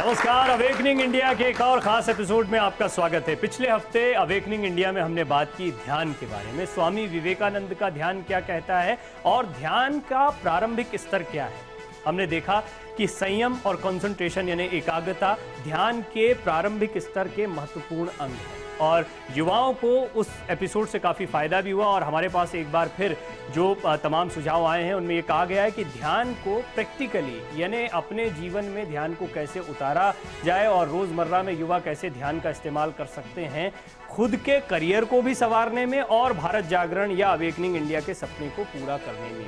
नमस्कार, awakening India के एक और खास एपिसोड में आपका स्वागत है। पिछले हफ्ते अवेकनिंग इंडिया में हमने बात की ध्यान के बारे में। स्वामी विवेकानंद का ध्यान क्या कहता है और ध्यान का प्रारंभिक स्तर क्या है। हमने देखा कि संयम और कंसंट्रेशन यानी एकाग्रता ध्यान के प्रारंभिक स्तर के महत्वपूर्ण अंग हैं और युवाओं को उस एपिसोड से काफ़ी फायदा भी हुआ। और हमारे पास एक बार फिर जो तमाम सुझाव आए हैं उनमें ये कहा गया है कि ध्यान को प्रैक्टिकली यानी अपने जीवन में ध्यान को कैसे उतारा जाए और रोज़मर्रा में युवा कैसे ध्यान का इस्तेमाल कर सकते हैं खुद के करियर को भी संवारने में और भारत जागरण या अवेकनिंग इंडिया के सपने को पूरा करने में भी।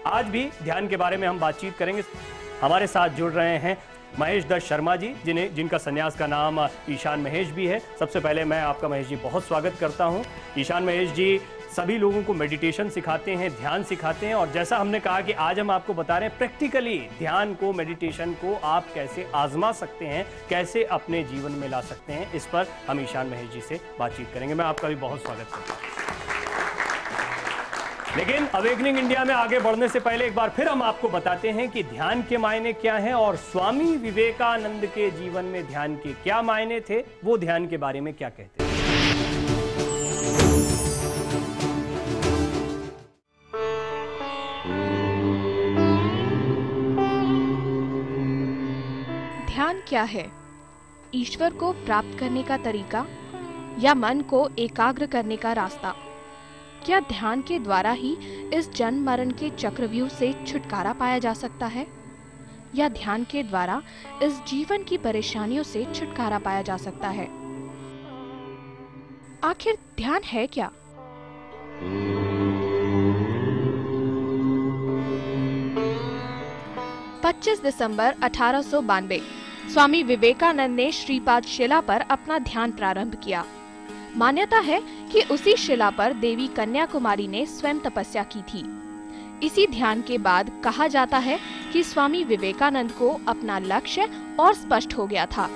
आज भी ध्यान के बारे में हम बातचीत करेंगे। हमारे साथ जुड़ रहे हैं महेश दत्त शर्मा जी, जिनका संन्यास का नाम ईशान महेश भी है। सबसे पहले मैं आपका महेश जी बहुत स्वागत करता हूं। ईशान महेश जी सभी लोगों को मेडिटेशन सिखाते हैं, ध्यान सिखाते हैं और जैसा हमने कहा कि आज हम आपको बता रहे हैं प्रैक्टिकली ध्यान को, मेडिटेशन को आप कैसे आजमा सकते हैं, कैसे अपने जीवन में ला सकते हैं। इस पर हम ईशान महेश जी से बातचीत करेंगे। मैं आपका भी बहुत स्वागत करता हूँ। लेकिन अवेकनिंग इंडिया में आगे बढ़ने से पहले एक बार फिर हम आपको बताते हैं कि ध्यान के मायने क्या हैं और स्वामी विवेकानंद के जीवन में ध्यान के क्या मायने थे, वो ध्यान के बारे में क्या कहते हैं। ध्यान क्या है? ईश्वर को प्राप्त करने का तरीका या मन को एकाग्र करने का रास्ता? क्या ध्यान के द्वारा ही इस जन्म मरण के चक्रव्यूह से छुटकारा पाया जा सकता है या ध्यान के द्वारा इस जीवन की परेशानियों से छुटकारा पाया जा सकता है? आखिर ध्यान है क्या? पच्चीस दिसंबर 1892 स्वामी विवेकानंद ने श्रीपाद शिला पर अपना ध्यान प्रारंभ किया। मान्यता है कि उसी शिला पर देवी कन्याकुमारी ने स्वयं तपस्या की थी। इसी ध्यान के बाद कहा जाता है कि स्वामी विवेकानंद को अपना लक्ष्य और स्पष्ट हो गया था।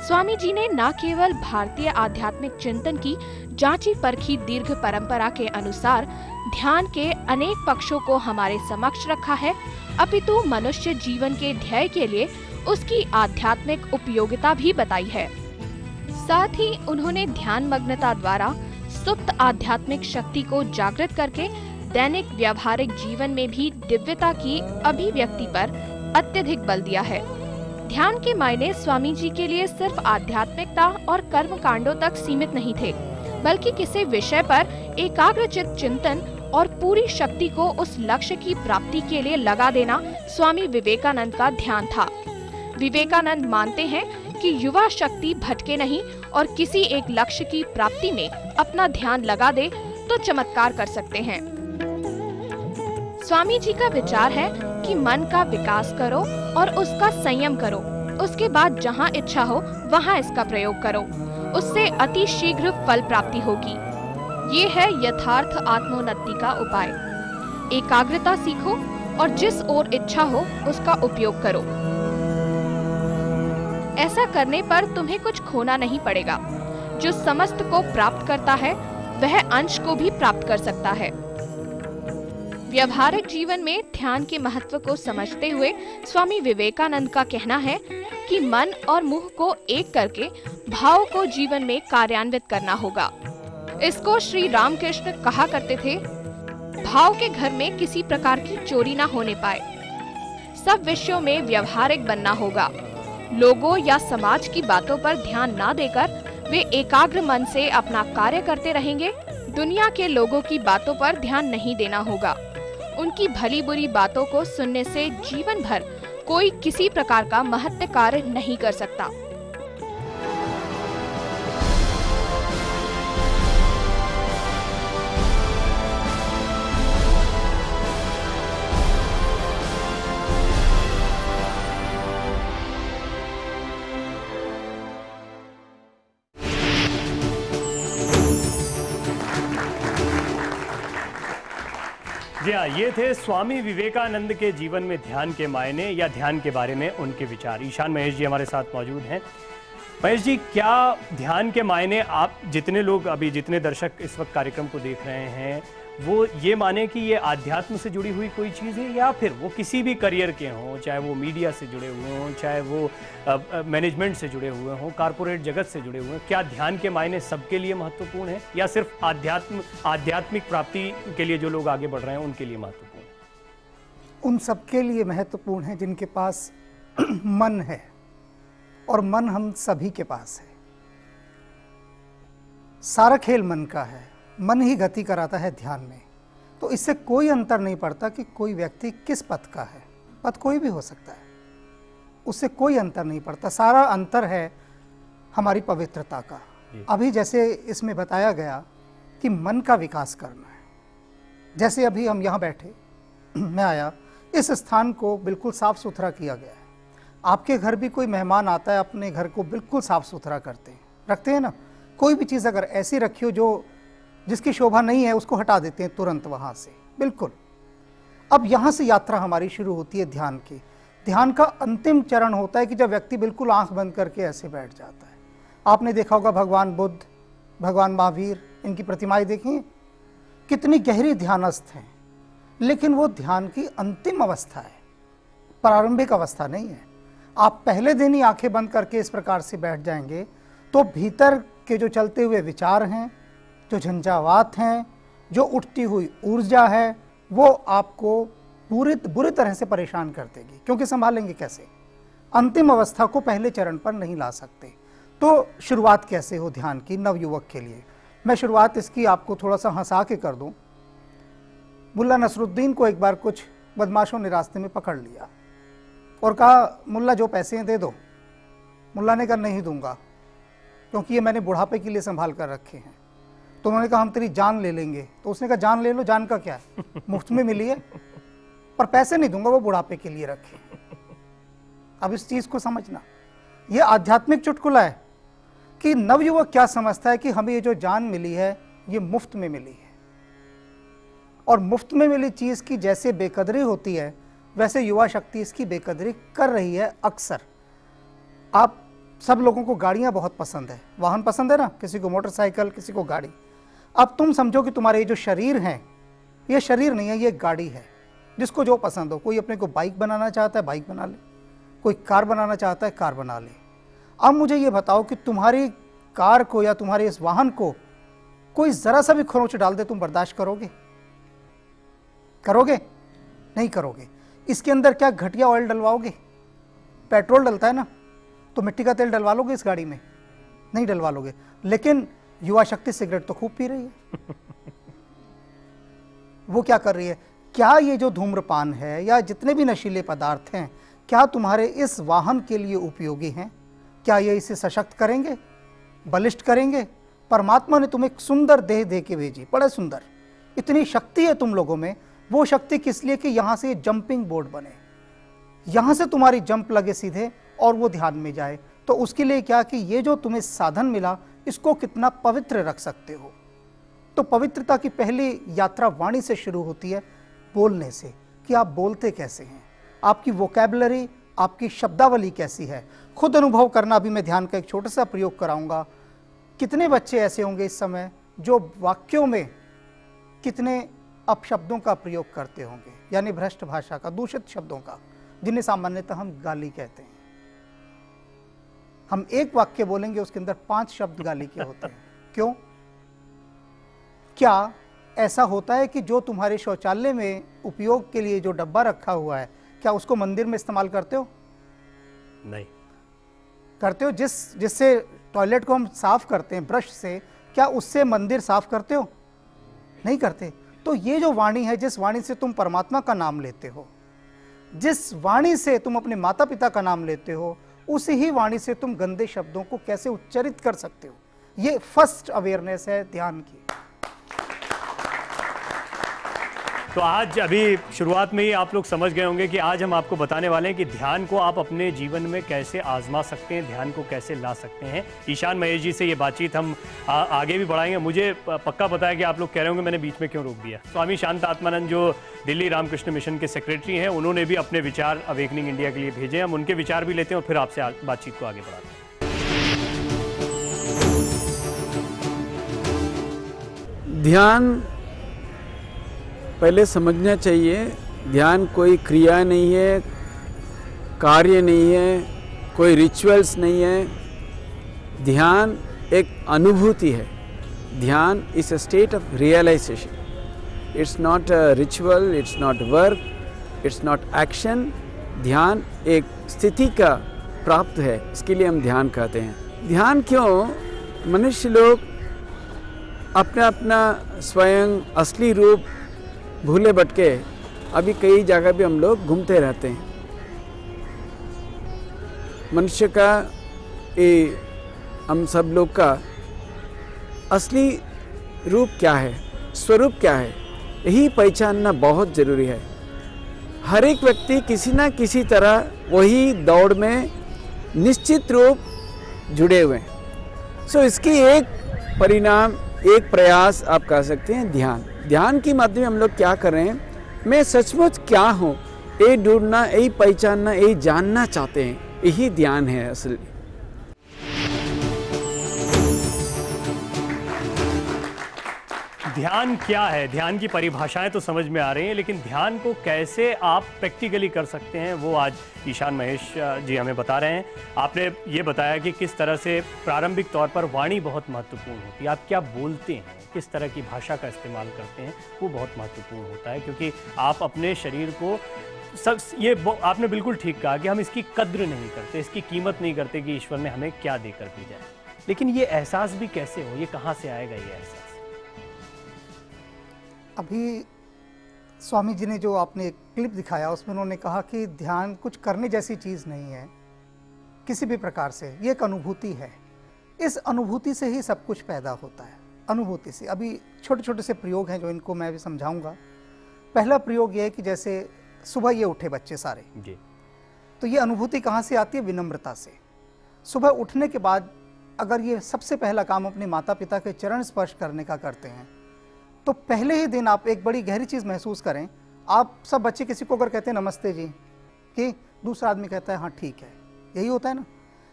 स्वामी जी ने न केवल भारतीय आध्यात्मिक चिंतन की जांची परखी दीर्घ परंपरा के अनुसार ध्यान के अनेक पक्षों को हमारे समक्ष रखा है, अपितु मनुष्य जीवन के ध्येय के लिए उसकी आध्यात्मिक उपयोगिता भी बताई है। साथ ही उन्होंने ध्यान मग्नता द्वारा सुप्त आध्यात्मिक शक्ति को जागृत करके दैनिक व्यावहारिक जीवन में भी दिव्यता की अभिव्यक्ति पर अत्यधिक बल दिया है। ध्यान के मायने स्वामी जी के लिए सिर्फ आध्यात्मिकता और कर्म कांडों तक सीमित नहीं थे, बल्कि किसी विषय पर एकाग्रचित चिंतन और पूरी शक्ति को उस लक्ष्य की प्राप्ति के लिए लगा देना स्वामी विवेकानंद का ध्यान था। विवेकानंद मानते हैं कि युवा शक्ति भटके नहीं और किसी एक लक्ष्य की प्राप्ति में अपना ध्यान लगा दे तो चमत्कार कर सकते हैं। स्वामी जी का विचार है कि मन का विकास करो और उसका संयम करो, उसके बाद जहाँ इच्छा हो वहाँ इसका प्रयोग करो, उससे अति शीघ्र फल प्राप्ति होगी। ये है यथार्थ आत्मोन्नति का उपाय। एकाग्रता सीखो और जिस ओर इच्छा हो उसका उपयोग करो। ऐसा करने पर तुम्हें कुछ खोना नहीं पड़ेगा। जो समस्त को प्राप्त करता है वह अंश को भी प्राप्त कर सकता है। व्यावहारिक जीवन में ध्यान के महत्व को समझते हुए स्वामी विवेकानंद का कहना है कि मन और मुंह को एक करके भाव को जीवन में कार्यान्वित करना होगा। इसको श्री रामकृष्ण कहा करते थे, भाव के घर में किसी प्रकार की चोरी ना होने पाए। सब विषयों में व्यावहारिक बनना होगा। लोगों या समाज की बातों पर ध्यान ना देकर वे एकाग्र मन से अपना कार्य करते रहेंगे। दुनिया के लोगों की बातों पर ध्यान नहीं देना होगा। उनकी भली बुरी बातों को सुनने से जीवन भर कोई किसी प्रकार का महत्व कार्य नहीं कर सकता। जी हाँ, ये थे स्वामी विवेकानंद के जीवन में ध्यान के मायने या ध्यान के बारे में उनके विचार। ईशान महेश जी हमारे साथ मौजूद हैं। महेश जी, क्या ध्यान के मायने आप जितने लोग अभी जितने दर्शक इस वक्त कार्यक्रम को देख रहे हैं वो ये माने कि ये आध्यात्म से जुड़ी हुई कोई चीज़ है, या फिर वो किसी भी करियर के हों, चाहे वो मीडिया से जुड़े हुए हों, चाहे वो मैनेजमेंट से जुड़े हुए हों, कारपोरेट जगत से जुड़े हुए हों, क्या ध्यान के मायने सबके लिए महत्वपूर्ण है, या सिर्फ आध्यात्मिक प्राप्ति के लिए जो लोग आगे बढ़ रहे हैं उनके लिए महत्वपूर्ण है? उन सबके लिए महत्वपूर्ण है जिनके पास मन है, और मन हम सभी के पास है। सारा खेल मन का है, मन ही गति कराता है ध्यान में। तो इससे कोई अंतर नहीं पड़ता कि कोई व्यक्ति किस पथ का है, पथ कोई भी हो सकता है, उससे कोई अंतर नहीं पड़ता। सारा अंतर है हमारी पवित्रता का। अभी जैसे इसमें बताया गया कि मन का विकास करना है, जैसे अभी हम यहाँ बैठे, मैं आया, इस स्थान को बिल्कुल साफ सुथरा किया गया है। आपके घर भी कोई मेहमान आता है, अपने घर को बिल्कुल साफ सुथरा करते हैं, रखते हैं ना। कोई भी चीज़ अगर ऐसी रखी हो जो जिसकी शोभा नहीं है, उसको हटा देते हैं तुरंत वहाँ से, बिल्कुल। अब यहाँ से यात्रा हमारी शुरू होती है ध्यान की। ध्यान का अंतिम चरण होता है कि जब व्यक्ति बिल्कुल आंख बंद करके ऐसे बैठ जाता है। आपने देखा होगा भगवान बुद्ध, भगवान महावीर, इनकी प्रतिमाएं देखी, कितनी गहरी ध्यानस्थ हैं, लेकिन वो ध्यान की अंतिम अवस्था है, प्रारंभिक अवस्था नहीं है। आप पहले दिन ही आंखें बंद करके इस प्रकार से बैठ जाएंगे तो भीतर के जो चलते हुए विचार हैं, जो झंझावात हैं, जो उठती हुई ऊर्जा है, वो आपको बुरी तरह से परेशान कर देगी, क्योंकि संभालेंगे कैसे? अंतिम अवस्था को पहले चरण पर नहीं ला सकते। तो शुरुआत कैसे हो ध्यान की नवयुवक के लिए? मैं शुरुआत इसकी आपको थोड़ा सा हंसा के कर दूं। मुल्ला नसरुद्दीन को एक बार कुछ बदमाशों ने रास्ते में पकड़ लिया और कहा, मुल्ला जो पैसे हैं दे दो। मुल्ला ने कहा, नहीं दूंगा, क्योंकि ये मैंने बुढ़ापे के लिए संभाल कर रखे हैं। तो उन्होंने कहा, हम तेरी जान ले लेंगे। तो उसने कहा, जान ले लो, जान का क्या है, मुफ्त में मिली है, पर पैसे नहीं दूंगा, वो बुढ़ापे के लिए रखे। अब इस चीज को समझना, ये आध्यात्मिक चुटकुला है कि नवयुवक क्या समझता है कि हमें ये जो जान मिली है ये मुफ्त में मिली है, और मुफ्त में मिली चीज की जैसे बेकदरी होती है, वैसे युवा शक्ति इसकी बेकदरी कर रही है अक्सर। आप सब लोगों को गाड़ियां बहुत पसंद है, वाहन पसंद है ना, किसी को मोटरसाइकिल, किसी को गाड़ी। अब तुम समझो कि तुम्हारे ये जो शरीर हैं, ये शरीर नहीं है, ये गाड़ी है, जिसको जो पसंद हो। कोई अपने को बाइक बनाना चाहता है, बाइक बना ले, कोई कार बनाना चाहता है, कार बना ले। अब मुझे ये बताओ कि तुम्हारी कार को या तुम्हारे इस वाहन को कोई जरा सा भी खरोंच डाल दे, तुम बर्दाश्त करोगे? करोगे? नहीं करोगे। इसके अंदर क्या घटिया ऑयल डलवाओगे? पेट्रोल डलता है ना, तो मिट्टी का तेल डलवा लोगे इस गाड़ी में? नहीं डलवा लोगे। लेकिन युवा शक्ति सिगरेट तो खूब पी रही है। वो क्या कर रही है? क्या ये जो धूम्रपान है या जितने भी नशीले पदार्थ हैं, क्या तुम्हारे इस वाहन के लिए उपयोगी हैं? क्या ये इसे सशक्त करेंगे, बलिष्ठ करेंगे? परमात्मा ने तुम्हें एक सुंदर देह दे के भेजी, बड़ा सुंदर, इतनी शक्ति है तुम लोगों में। वो शक्ति किस लिए? कि यहां से जंपिंग बोर्ड बने, यहां से तुम्हारी जंप लगे सीधे और वो ध्यान में जाए। तो उसके लिए क्या कि ये जो तुम्हें साधन मिला, इसको कितना पवित्र रख सकते हो। तो पवित्रता की पहली यात्रा वाणी से शुरू होती है, बोलने से, कि आप बोलते कैसे हैं, आपकी वोकैबुलरी, आपकी शब्दावली कैसी है। खुद अनुभव करना। अभी मैं ध्यान का एक छोटा सा प्रयोग कराऊंगा। कितने बच्चे ऐसे होंगे इस समय जो वाक्यों में कितने अपशब्दों का प्रयोग करते होंगे, यानी भ्रष्ट भाषा का, दूषित शब्दों का, जिन्हें सामान्यतः हम गाली कहते हैं। हम एक वाक्य बोलेंगे, उसके अंदर 5 शब्द गाली के होते हैं। क्यों? क्या ऐसा होता है कि जो तुम्हारे शौचालय में उपयोग के लिए जो डब्बा रखा हुआ है, क्या उसको मंदिर में इस्तेमाल करते हो? नहीं करते हो? जिससे टॉयलेट को हम साफ करते हैं ब्रश से, क्या उससे मंदिर साफ करते हो? नहीं करते। तो ये जो वाणी है, जिस वाणी से तुम परमात्मा का नाम लेते हो, जिस वाणी से तुम अपने माता पिता का नाम लेते हो, उसी ही वाणी से तुम गंदे शब्दों को कैसे उच्चारित कर सकते हो। ये फर्स्ट अवेयरनेस है ध्यान की। तो आज अभी शुरुआत में ही आप लोग समझ गए होंगे कि आज हम आपको बताने वाले हैं कि ध्यान को आप अपने जीवन में कैसे आजमा सकते हैं, ध्यान को कैसे ला सकते हैं। ईशान महेश जी से ये बातचीत हम आगे भी बढ़ाएंगे। मुझे पक्का पता है कि आप लोग कह रहे होंगे मैंने बीच में क्यों रोक दिया। स्वामी शांत आत्मानंद जो दिल्ली रामकृष्ण मिशन के सेक्रेटरी हैं, उन्होंने भी अपने विचार अवेकनिंग इंडिया के लिए भेजे। हम उनके विचार भी लेते हैं और फिर आपसे बातचीत को आगे बढ़ाते हैं। ध्यान पहले समझना चाहिए ध्यान कोई क्रिया नहीं है, कार्य नहीं है, कोई रिचुअल्स नहीं है। ध्यान एक अनुभूति है। ध्यान is a state of realization. It's not a ritual, it's not work, it's not action. ध्यान एक स्थिति का प्राप्त है, इसके लिए हम ध्यान कहते हैं। ध्यान क्यों? मनुष्य लोग अपना अपना स्वयं असली रूप भूले भटके अभी कई जगह भी हम लोग घूमते रहते हैं। मनुष्य का हम सब लोग का असली रूप क्या है, स्वरूप क्या है, यही पहचानना बहुत ज़रूरी है। हर एक व्यक्ति किसी ना किसी तरह वही दौड़ में निश्चित रूप जुड़े हुए हैं। सो इसकी एक परिणाम, एक प्रयास आप कह सकते हैं ध्यान। ध्यान के माध्यम हम लोग क्या कर रहे हैं? मैं सचमुच क्या हूँ, ये ढूंढना, यही पहचानना, यही जानना चाहते हैं। यही ध्यान है असली। ध्यान क्या है? ध्यान की परिभाषाएं तो समझ में आ रही हैं, लेकिन ध्यान को कैसे आप प्रैक्टिकली कर सकते हैं वो आज ईशान महेश जी हमें बता रहे हैं। आपने ये बताया कि किस तरह से प्रारंभिक तौर पर वाणी बहुत महत्वपूर्ण होती है। आप क्या बोलते हैं, किस तरह की भाषा का इस्तेमाल करते हैं, वो बहुत महत्वपूर्ण होता है, क्योंकि आप अपने शरीर को आपने बिल्कुल ठीक कहा कि हम इसकी कद्र नहीं करते, इसकी कीमत नहीं करते कि ईश्वर ने हमें क्या देकर भेजा है। लेकिन ये एहसास भी कैसे हो, ये कहाँ से आएगा ये एहसास? अभी स्वामी जी ने जो आपने एक क्लिप दिखाया उसमें उन्होंने कहा कि ध्यान कुछ करने जैसी चीज़ नहीं है किसी भी प्रकार से, ये एक अनुभूति है। इस अनुभूति से ही सब कुछ पैदा होता है, अनुभूति से। अभी छोटे छोटे से प्रयोग हैं जो इनको मैं भी समझाऊंगा। पहला प्रयोग ये है कि जैसे सुबह ये उठे बच्चे सारे जी, तो ये अनुभूति कहाँ से आती है? विनम्रता से। सुबह उठने के बाद अगर ये सबसे पहला काम अपने माता पिता के चरण स्पर्श करने का करते हैं तो पहले ही दिन आप एक बड़ी गहरी चीज़ महसूस करें। आप सब बच्चे किसी को अगर कहते हैं नमस्ते जी, कि दूसरा आदमी कहता है हाँ ठीक है, यही होता है ना।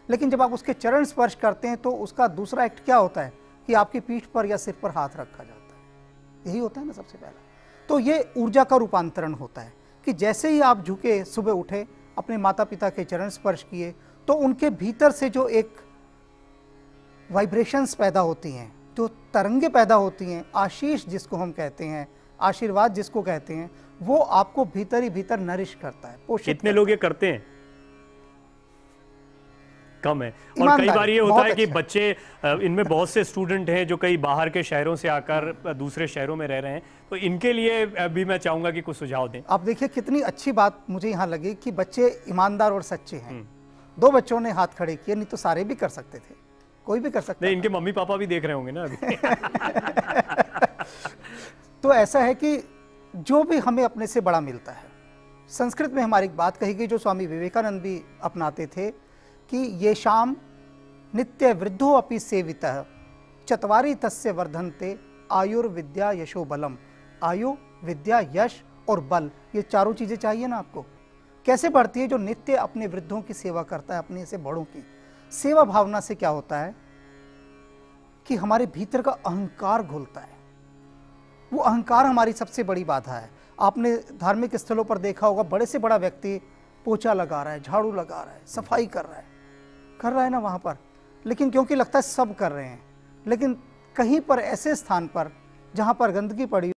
लेकिन जब आप उसके चरण स्पर्श करते हैं तो उसका दूसरा एक्ट क्या होता है कि आपकी पीठ पर या सिर पर हाथ रखा जाता है, यही होता है ना सबसे पहला। तो ये ऊर्जा का रूपांतरण होता है कि जैसे ही आप झुके, सुबह उठे, अपने माता पिता के चरण स्पर्श किए, तो उनके भीतर से जो एक वाइब्रेशंस पैदा होती हैं, जो तरंगे पैदा होती हैं, आशीष जिसको हम कहते हैं, आशीर्वाद जिसको कहते हैं, वो आपको भीतर ही भीतर नरिश करता है, पोषित। कितने लोग ये करते हैं? कम है। और कई बार ये होता है कि बच्चे, इनमें बहुत से स्टूडेंट हैं जो कई बाहर के शहरों से आकर दूसरे शहरों में रह रहे हैं, तो इनके लिए भी मैं चाहूंगा कि कुछ सुझाव दें। आप देखिए कितनी अच्छी बात मुझे यहाँ लगी कि बच्चे ईमानदार और सच्चे हैं। 2 बच्चों ने हाथ खड़े किए, नहीं तो सारे भी कर सकते थे, कोई भी कर सकता है। इनके मम्मी पापा भी देख रहे होंगे ना अभी। तो ऐसा है कि जो भी हमें अपने से बड़ा मिलता है, संस्कृत में हमारी एक बात कही गई जो स्वामी विवेकानंद भी अपनाते थे कि ये शाम नित्य वृद्धो अपि सेवितः चत्वारि तस्य वर्धन्ते आयुर्विद्या यशो बलम। आयु, विद्या, यश और बल, ये चारों चीजें चाहिए ना आपको। कैसे बढ़ती है? जो नित्य अपने वृद्धों की सेवा करता है, अपने से बड़ों की सेवा भावना से क्या होता है कि हमारे भीतर का अहंकार घुलता है। वो अहंकार हमारी सबसे बड़ी बाधा है। आपने धार्मिक स्थलों पर देखा होगा, बड़े से बड़ा व्यक्ति पोछा लगा रहा है, झाड़ू लगा रहा है, सफाई कर रहा है ना वहाँ पर, लेकिन क्योंकि लगता है सब कर रहे हैं, लेकिन कहीं पर ऐसे स्थान पर जहाँ पर गंदगी पड़ी